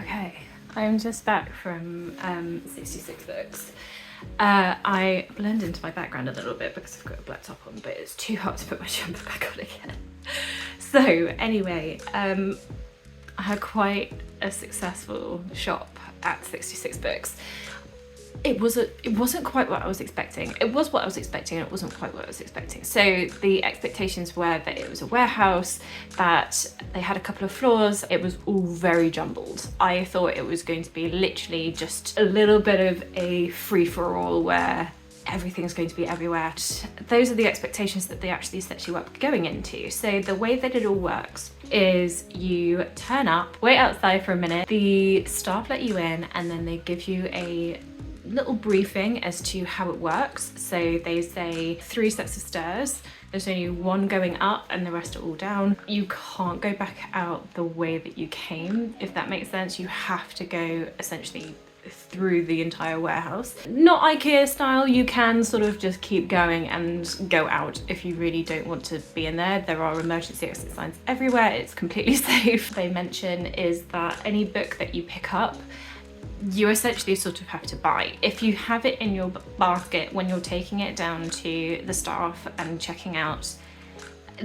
Okay, I'm just back from 66 books. I blend into my background a little bit because I've got a black top on, but it's too hot to put my jumper back on again. So anyway, I had quite a successful shop at 66 books. It wasn't quite what I was expecting. It was what I was expecting and it wasn't quite what I was expecting. So the expectations were that it was a warehouse, that they had a couple of floors. It was all very jumbled. I thought it was going to be literally just a little bit of a free-for-all where everything's going to be everywhere. Those are the expectations that they actually set you up going into. So the way that it all works is you turn up, wait outside for a minute, the staff let you in, and then they give you a little briefing as to how it works. So they say 3 sets of stairs. There's only one going up and the rest are all down. You can't go back out the way that you came, if that makes sense. You have to go essentially through the entire warehouse. Not IKEA style, you can sort of just keep going and go out if you really don't want to be in there. There are emergency exit signs everywhere, it's completely safe. They mention is that any book that you pick up, you essentially sort of have to buy. If you have it in your basket when you're taking it down to the staff and checking out,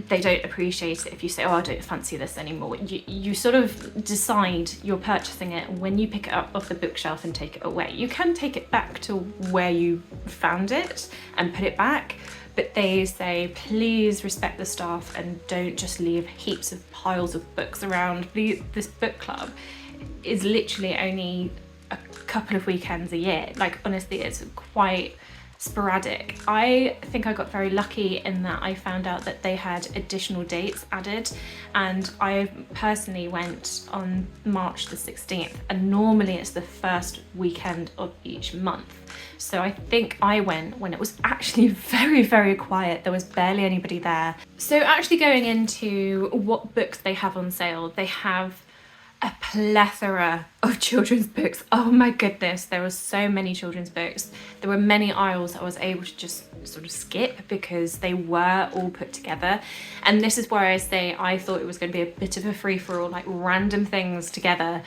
they don't appreciate it if you say, oh, I don't fancy this anymore. You sort of decide you're purchasing it when you pick it up off the bookshelf and take it away. You can take it back to where you found it and put it back, but they say, please respect the staff and don't just leave heaps of piles of books around. This book club is literally only a couple of weekends a year. Like, honestly, it's quite sporadic. I think I got very lucky in that I found out that they had additional dates added, and I personally went on March the 16th, and normally it's the first weekend of each month. So I think I went when it was actually very, very quiet. There was barely anybody there. So actually going into what books they have on sale, they have a plethora of children's books. Oh my goodness, there were so many children's books. There were many aisles I was able to just sort of skip because they were all put together. And this is where I say I thought it was going to be a bit of a free-for-all, like random things together.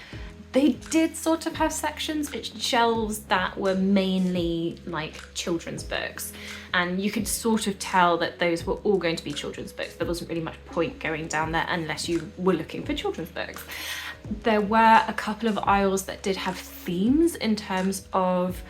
They did sort of have sections, shelves that were mainly like children's books, and you could sort of tell that those were all going to be children's books. There wasn't really much point going down there unless you were looking for children's books. There were a couple of aisles that did have themes in terms of,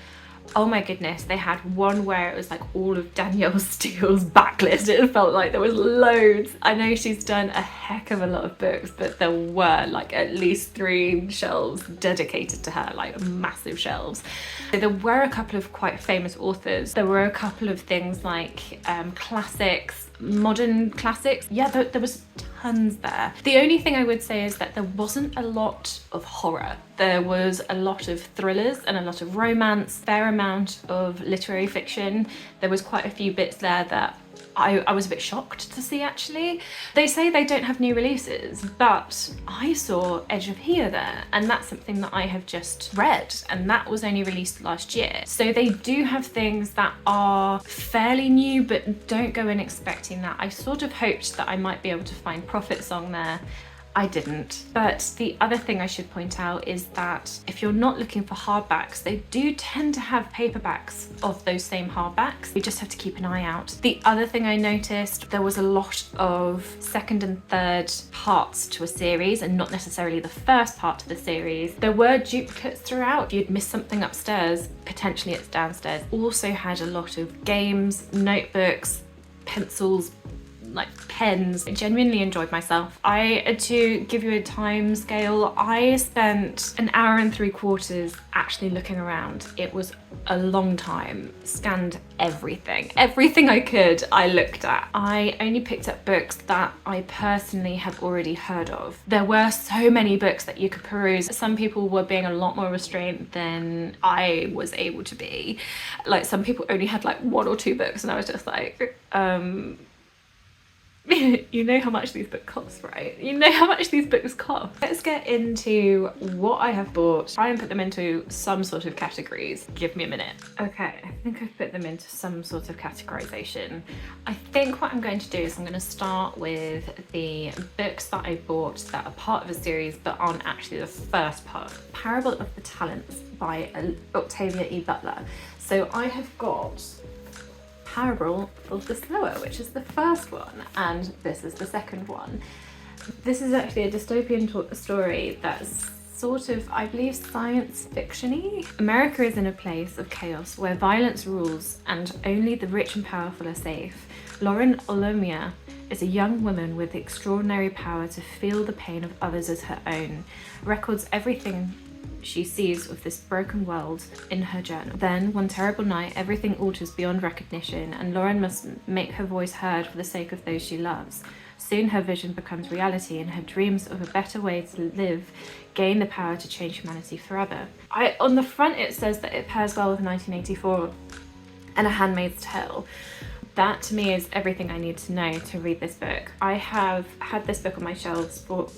oh my goodness, they had one where it was like all of Danielle Steele's backlist. It felt like there was loads. I know she's done a heck of a lot of books, but there were like at least 3 shelves dedicated to her, like massive shelves. So there were a couple of quite famous authors. There were a couple of things like classics, modern classics. Yeah, there was tons there. The only thing I would say is that there wasn't a lot of horror. There was a lot of thrillers and a lot of romance, fair amount of literary fiction. There was quite a few bits there that I was a bit shocked to see actually. They say they don't have new releases, but I saw Edge of Here there, and that's something that I have just read, and that was only released last year. So they do have things that are fairly new, but don't go in expecting that. I sort of hoped that I might be able to find Prophet Song there. I didn't. But the other thing I should point out is that if you're not looking for hardbacks, they do tend to have paperbacks of those same hardbacks. You just have to keep an eye out. The other thing I noticed, there was a lot of second and third parts to a series and not necessarily the first part to the series. There were duplicates throughout. If you'd missed something upstairs, potentially it's downstairs. Also had a lot of games, notebooks, pencils, like pens. I genuinely enjoyed myself. To give you a time scale, I spent an hour and 3/4 actually looking around. It was a long time. Scanned everything I could. I looked at. I only picked up books that I personally have already heard of. There were so many books that you could peruse. Some people were being a lot more restrained than I was able to be. Like, some people only had like 1 or 2 books, and I was just like, You know how much these books cost, right? You know how much these books cost. Let's get into what I have bought. Try and put them into some sort of categories. Give me a minute. Okay, I think I've put them into some sort of categorization. I think what I'm going to do is I'm going to start with the books that I bought that are part of a series but aren't actually the first part. Parable of the Talents by Octavia E. Butler. So I have got Parable of the Slower, which is the first one, and this is the second one. This is actually a dystopian story that's sort of, I believe, science fiction-y. America is in a place of chaos where violence rules and only the rich and powerful are safe. Lauren Olomia is a young woman with extraordinary power to feel the pain of others as her own, records everything she sees of this broken world in her journal. Then, one terrible night, everything alters beyond recognition, and Lauren must make her voice heard for the sake of those she loves. Soon her vision becomes reality, and her dreams of a better way to live gain the power to change humanity forever. On the front it says that it pairs well with 1984 and A Handmaid's Tale. That to me is everything I need to know to read this book. I have had this book on my shelves for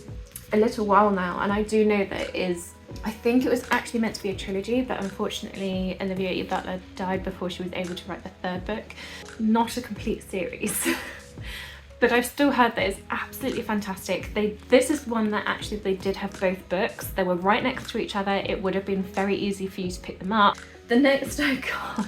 a little while now, and I do know that it is, I think it was actually meant to be a trilogy, but unfortunately Olivia E. Butler died before she was able to write the third book. Not a complete series. But I've still heard that it's absolutely fantastic. This is one that actually they did have both books. They were right next to each other. It would have been very easy for you to pick them up. The next I got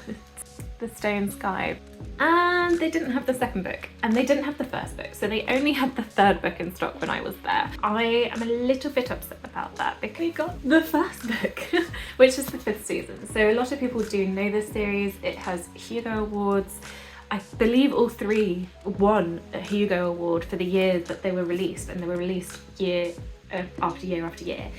The Stone Sky. And they didn't have the second book, and they didn't have the first book, so they only had the third book in stock when I was there. I am a little bit upset about that because we got the first book, which is the 5th season. So a lot of people do know this series. It has Hugo Awards. I believe all 3 won a Hugo Award for the year that they were released, and they were released year after year after year.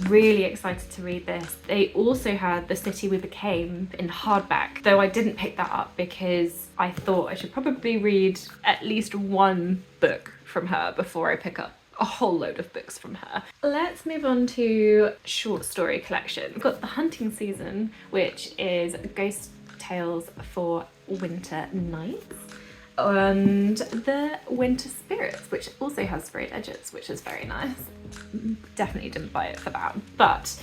Really excited to read this. They also had The City We Became in hardback, though I didn't pick that up because I thought I should probably read at least one book from her before I pick up a whole load of books from her. Let's move on to short story collection. We've got The Hunting Season, which is ghost tales for winter nights, and The Winter Spirits, which also has frayed edges, which is very nice. Definitely didn't buy it for that, but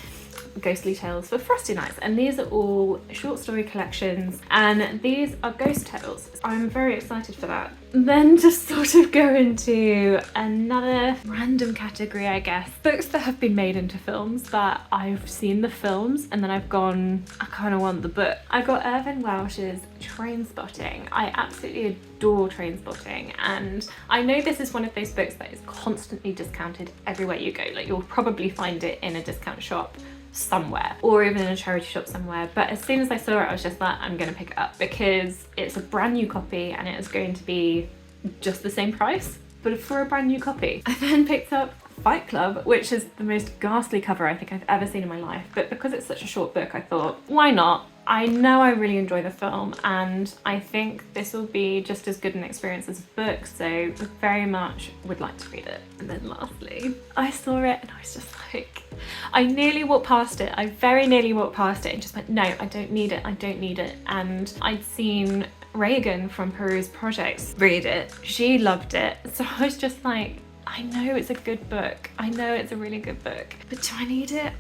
Ghostly Tales for Frosty Nights, and these are all short story collections, and these are ghost tales. I'm very excited for that. Then just sort of go into another random category, I guess. Books that have been made into films that I've seen the films and then I've gone, I kind of want the book. I got Irvin Welsh's Trainspotting. I absolutely adore Trainspotting, and I know this is one of those books that is constantly discounted everywhere you go. Like, you'll probably find it in a discount shop somewhere, or even in a charity shop somewhere, but as soon as I saw it I was just like, I'm gonna pick it up because it's a brand new copy and it is going to be just the same price, but for a brand new copy. I then picked up Fight Club, which is the most ghastly cover I think I've ever seen in my life, but because it's such a short book I thought, why not? I know I really enjoy the film, and I think this will be just as good an experience as a book, so very much would like to read it. And then lastly, I saw it and I was just like, I nearly walked past it. I very nearly walked past it and just went, no, I don't need it, I don't need it. And I'd seen Reagan from Peru's Projects read it. She loved it. So I was just like, I know it's a good book. I know it's a really good book, but do I need it?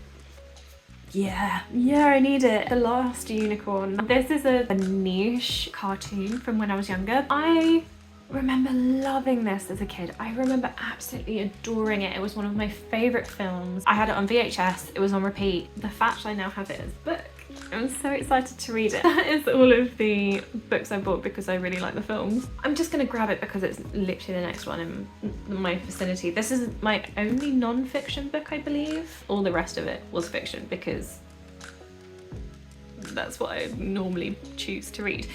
Yeah, I need it. The Last Unicorn. This is a niche cartoon from when I was younger. I remember loving this as a kid. I remember absolutely adoring it. It was one of my favourite films. I had it on VHS, it was on repeat. The fact I now have it as a book, I'm so excited to read it. That is all of the books I bought because I really like the films. I'm just gonna grab it because it's literally the next one in my vicinity. This is my only non-fiction book, I believe. All the rest of it was fiction because that's what I normally choose to read.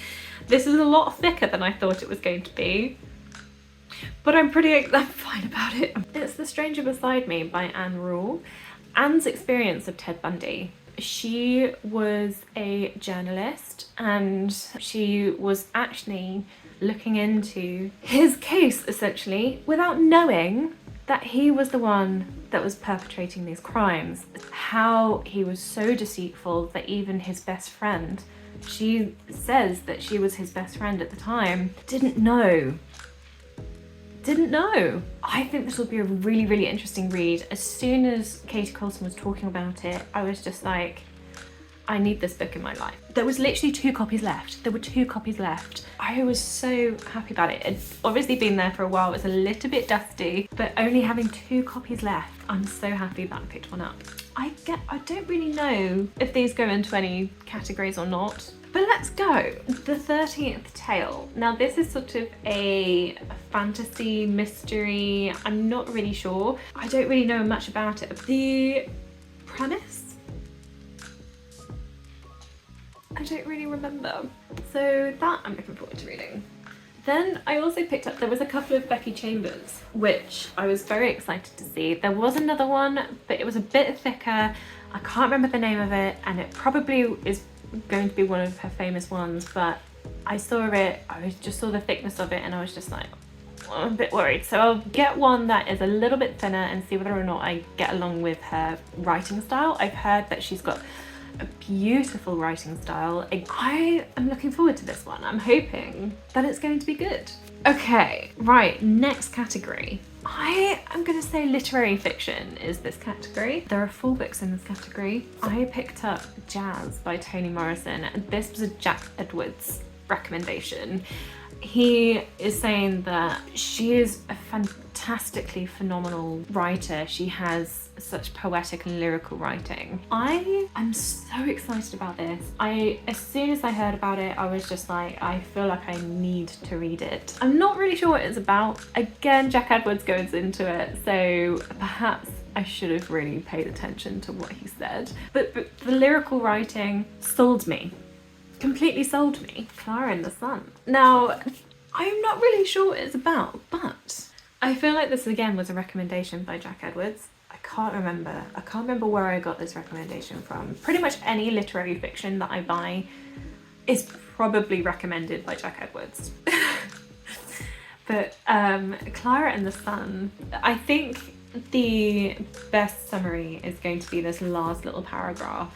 This is a lot thicker than I thought it was going to be, but I'm fine about it. It's The Stranger Beside Me by Anne Rule. Anne's experience of Ted Bundy. She was a journalist and she was actually looking into his case essentially without knowing that he was the one that was perpetrating these crimes. How he was so deceitful that even his best friend, she says that she was his best friend at the time, didn't know didn't know. I think this will be a really, really interesting read. As soon as Katie Colson was talking about it, I was just like, I need this book in my life. There was literally 2 copies left. There were 2 copies left. I was so happy about it. It's obviously been there for a while. It's a little bit dusty, but only having 2 copies left, I'm so happy that I picked one up. I don't really know if these go into any categories or not, but let's go. The 13th Tale. Now this is sort of a fantasy mystery. I'm not really sure. I don't really know much about it. The premise? I don't really remember. So that I'm looking forward to reading. Then I also picked up, there was a couple of Becky Chambers, which I was very excited to see. There was another one, but it was a bit thicker. I can't remember the name of it, and it probably is going to be one of her famous ones, but I saw it, just saw the thickness of it, and I was just like, oh, I'm a bit worried. So I'll get one that is a little bit thinner and see whether or not I get along with her writing style. I've heard that she's got a beautiful writing style. I am looking forward to this one. I'm hoping that it's going to be good. Okay, right, next category. I am gonna say literary fiction is this category. There are 4 books in this category. I picked up Jazz by Toni Morrison, and this was a Jack Edwards recommendation. He is saying that she is a fantastically phenomenal writer. She has such poetic and lyrical writing. I am so excited about this. As soon as I heard about it, I was just like, I feel like I need to read it. I'm not really sure what it's about. Again, Jack Edwards goes into it, so perhaps I should have really paid attention to what he said. But the lyrical writing sold me. Completely sold me. Clara in the Sun. Now, I'm not really sure what it's about, but I feel like this again was a recommendation by Jack Edwards. I can't remember where I got this recommendation from. Pretty much any literary fiction that I buy is probably recommended by Jack Edwards. But Clara in the Sun, I think the best summary is going to be this last little paragraph.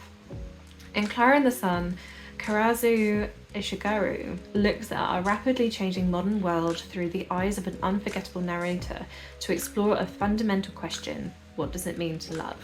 In Clara in the Sun, Karazu Ishigaru looks at a rapidly changing modern world through the eyes of an unforgettable narrator to explore a fundamental question: what does it mean to love?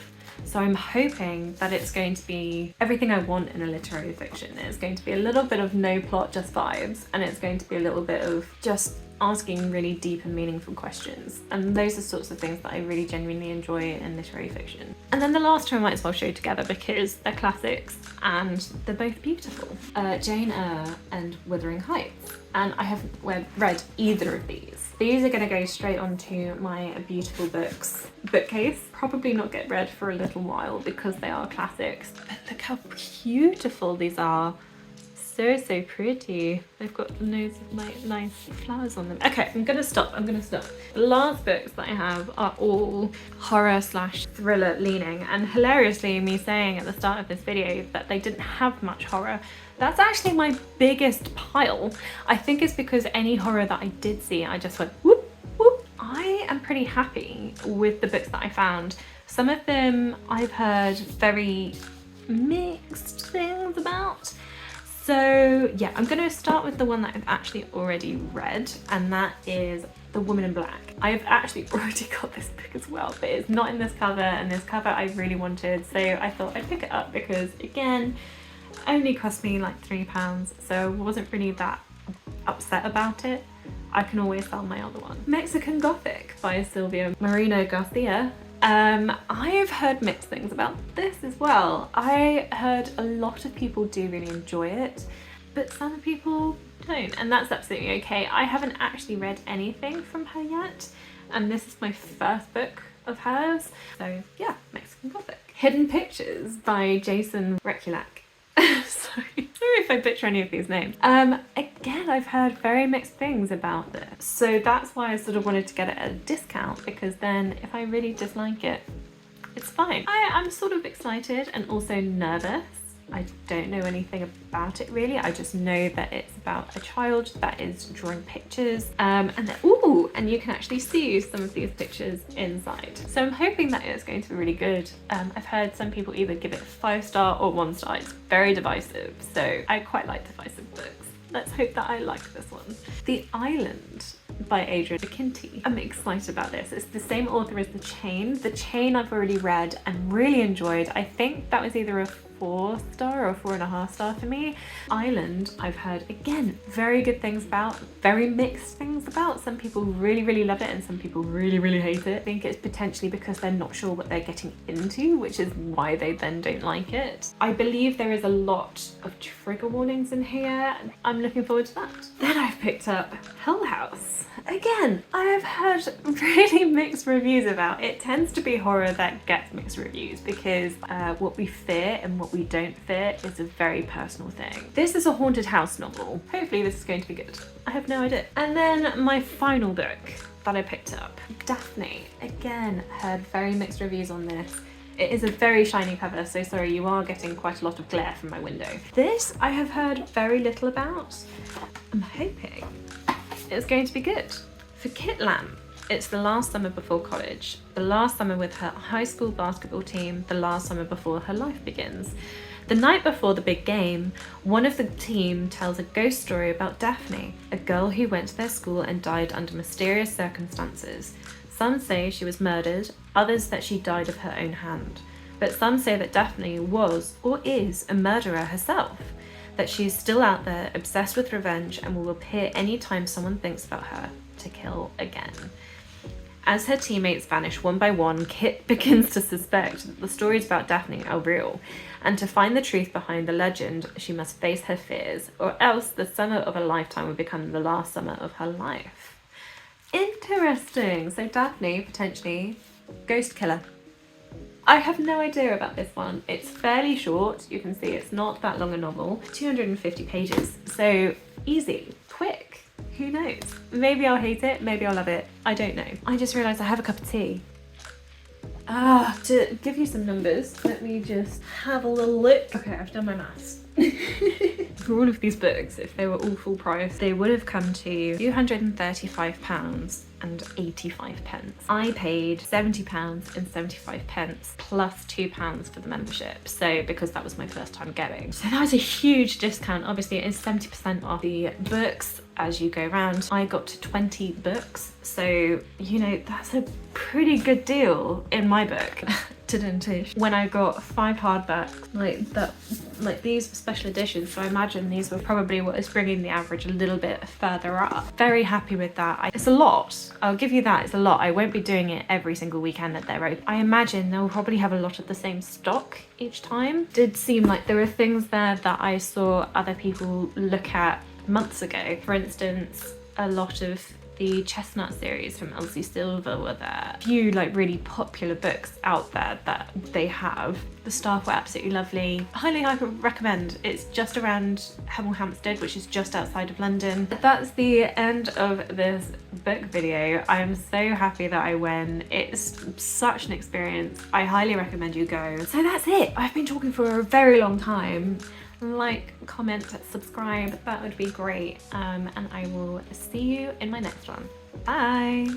So I'm hoping that it's going to be everything I want in a literary fiction. It's going to be a little bit of no plot, just vibes, and it's going to be a little bit of just asking really deep and meaningful questions. And those are sorts of things that I really genuinely enjoy in literary fiction. And then the last two I might as well show together because they're classics and they're both beautiful. Jane Eyre and Wuthering Heights. And I haven't read either of these. These are going to go straight onto my beautiful books bookcase. Probably not get read for a little while because they are classics. But look how beautiful these are. So pretty. They've got loads of nice flowers on them. Okay, I'm gonna stop. The last books that I have are all horror / thriller leaning, and hilariously me saying at the start of this video that they didn't have much horror, that's actually my biggest pile. I think it's because any horror that I did see, I just went whoop whoop. I am pretty happy with the books that I found. Some of them I've heard very mixed things about. So yeah, I'm going to start with the one that I've actually already read, and that is The Woman in Black. I've actually already got this book as well, but it's not in this cover, and this cover I really wanted, so I thought I'd pick it up because, again, it only cost me like £3, so I wasn't really that upset about it. I can always sell my other one. Mexican Gothic by Silvia Moreno Garcia. I've heard mixed things about this as well. I heard a lot of people do really enjoy it, but some people don't, and that's absolutely okay. I haven't actually read anything from her yet, and this is my first book of hers. So yeah, Mexican Gothic. Hidden Pictures by Jason Rekulak. Sorry if I butcher any of these names. Again, I've heard very mixed things about this. So that's why I sort of wanted to get it at a discount, because then if I really dislike it, it's fine. I'm sort of excited and also nervous. I don't know anything about it really. I just know that it's about a child that is drawing pictures, and you can actually see some of these pictures inside. So I'm hoping that it's going to be really good. I've heard some people either give it 5-star or 1-star. It's very divisive, so I quite like divisive books. Let's hope that I like this one. The Island by Adrian McKinty. I'm excited about this. It's the same author as The Chain. The Chain I've already read and really enjoyed. I think that was either a 4-star or 4.5-star for me. Island, I've heard, again, very good things about, very mixed things about. Some people really, really love it and some people really, really hate it. I think it's potentially because they're not sure what they're getting into, which is why they then don't like it. I believe there is a lot of trigger warnings in here. I'm looking forward to that. Then I've picked up Hell House. Again, I have heard really mixed reviews about. It tends to be horror that gets mixed reviews because what we fear and what we don't fear is a very personal thing. This is a haunted house novel. Hopefully this is going to be good. I have no idea. And then my final book that I picked up, Daphne. Again, heard very mixed reviews on this. It is a very shiny cover, so sorry, you are getting quite a lot of glare from my window. This I have heard very little about. I'm hoping it's going to be good. For Kit Lamb, it's the last summer before college, the last summer with her high school basketball team, the last summer before her life begins. The night before the big game, one of the team tells a ghost story about Daphne, a girl who went to their school and died under mysterious circumstances. Some say she was murdered, others that she died of her own hand. But some say that Daphne was or is a murderer herself, that she is still out there, obsessed with revenge, and will appear anytime someone thinks about her to kill again. As her teammates vanish one by one, Kit begins to suspect that the stories about Daphne are real, and to find the truth behind the legend, she must face her fears, or else the summer of a lifetime will become the last summer of her life. Interesting. So Daphne, potentially, ghost killer. I have no idea about this one. It's fairly short. You can see it's not that long a novel. 250 pages. So easy, quick. Who knows? Maybe I'll hate it, maybe I'll love it. I don't know. I just realised I have a cup of tea. To give you some numbers, let me just have a little look. Okay, I've done my maths. For all of these books, if they were all full price, they would have come to £235 and 85 pence. I paid £70 and 75 pence plus £2 for the membership. So because that was my first time going. So that was a huge discount. Obviously it is 70% off the books as you go around. I got to 20 books. So, you know, that's a pretty good deal in my book. When I got 5 hardbacks like these were special editions, so I imagine these were probably what is bringing the average a little bit further up. Very happy with that. It's a lot, I'll give you that, it's a lot. I won't be doing it every single weekend that they're open. I imagine they'll probably have a lot of the same stock each time. Did seem like there were things there that I saw other people look at months ago. For instance, a lot of the Chestnut series from Elsie Silver were there. A few like really popular books out there that they have. The staff were absolutely lovely. Highly recommend. It's just around Hemel Hempstead, which is just outside of London. That's the end of this book video. I am so happy that I went. It's such an experience. I highly recommend you go. So that's it. I've been talking for a very long time. Like, comment, subscribe, that would be great. And I will see you in my next one. Bye!